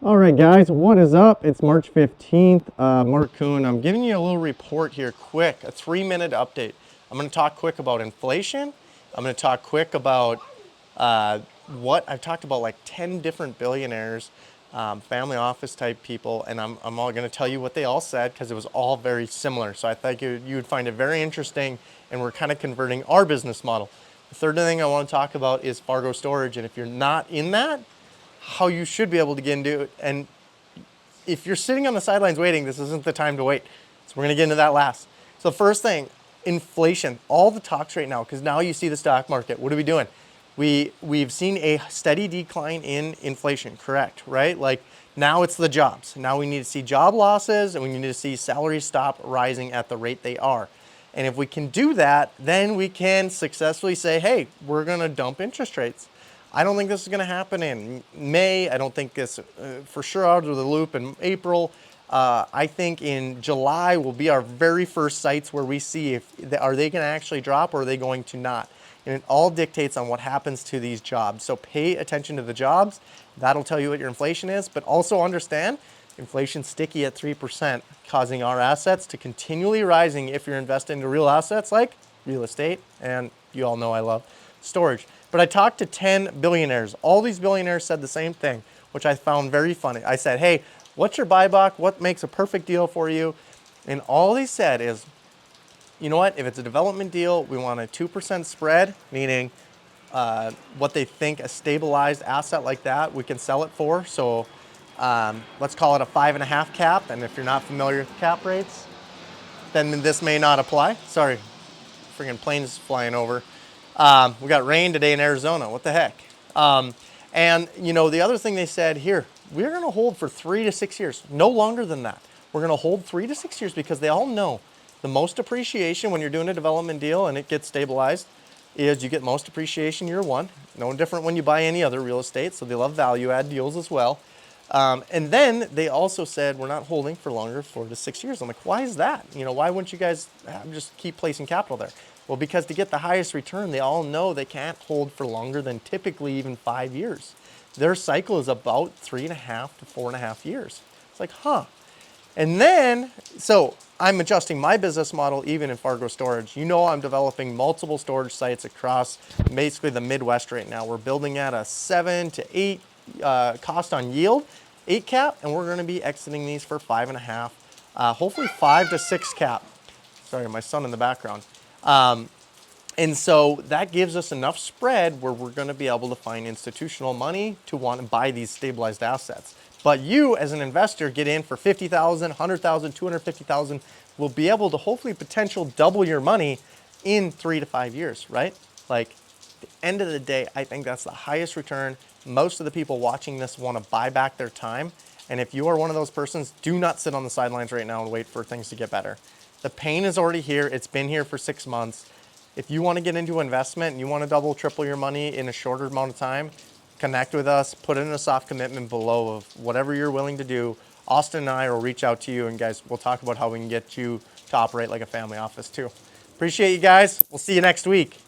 All right, guys, what is up? It's March 15th. Mark Kuhn. I'm giving you a little report here, quick, a 3-minute update. I'm going to talk quick about inflation. I'm going to talk quick about what I've talked about, like 10 different billionaires, family office type people, and I'm all going to tell you what they all said because it was all very similar. So I think you would find it very interesting, and we're kind of converting our business model. The third thing I want to talk about is Fargo Storage, and if you're not in that, how you should be able to get into it. And if you're sitting on the sidelines waiting, this isn't the time to wait. So we're gonna get into that last. So first thing, inflation, all the talks right now, because now you see the stock market. What are we doing? We've seen a steady decline in inflation, correct, right? Like now it's the jobs. Now we need to see job losses and we need to see salaries stop rising at the rate they are. And if we can do that, then we can successfully say, hey, we're gonna dump interest rates. I don't think this is going to happen in May. I don't think this for sure out of the loop in April. I think in July will be our very first sites where we see if are they going to actually drop or are they going to not. And it all dictates on what happens to these jobs. So pay attention to the jobs. That'll tell you what your inflation is, but also understand inflation's sticky at 3%, causing our assets to continually rising if you're invested into real assets like real estate, and you all know I love storage. But I talked to 10 billionaires. All these billionaires said the same thing, which I found very funny. I said, hey, what's your buy box? What makes a perfect deal for you? And all they said is, you know what? If it's a development deal, we want a 2% spread, meaning what they think a stabilized asset like that we can sell it for. So let's call it a 5.5 cap. And if you're not familiar with cap rates, then this may not apply. Sorry, friggin' planes flying over. We got rain today in Arizona. What the heck? And you know, the other thing they said here, we're going to hold for 3 to 6 years, no longer than that. We're going to hold 3 to 6 years because they all know the most appreciation when you're doing a development deal and it gets stabilized is you get most appreciation year one. No different when you buy any other real estate. So they love value add deals as well. And then they also said, we're not holding for longer, 4 to 6 years. I'm like, why is that? You know, why wouldn't you guys just keep placing capital there? Well, because to get the highest return, they all know they can't hold for longer than typically even 5 years. Their cycle is about 3.5 to 4.5 years. It's like, huh. And then, so I'm adjusting my business model even in Fargo Storage. You know I'm developing multiple storage sites across basically the Midwest right now. We're building at a 7 to 8 cost on yield, 8 cap, and we're going to be exiting these for 5.5, hopefully 5 to 6 cap. Sorry, my son in the background. And so that gives us enough spread where we're going to be able to find institutional money to want to buy these stabilized assets. But you as an investor get in for 50,000, 100,000, 250,000, will be able to hopefully potential double your money in 3 to 5 years, right? Like at the end of the day, I think that's the highest return. Most of the people watching this want to buy back their time. And if you are one of those persons, do not sit on the sidelines right now and wait for things to get better. The pain is already here. It's been here for 6 months. If you want to get into investment and you want to double, triple your money in a shorter amount of time, connect with us, put in a soft commitment below of whatever you're willing to do. Austin and I will reach out to you, and guys, we'll talk about how we can get you to operate like a family office too. Appreciate you guys. We'll see you next week.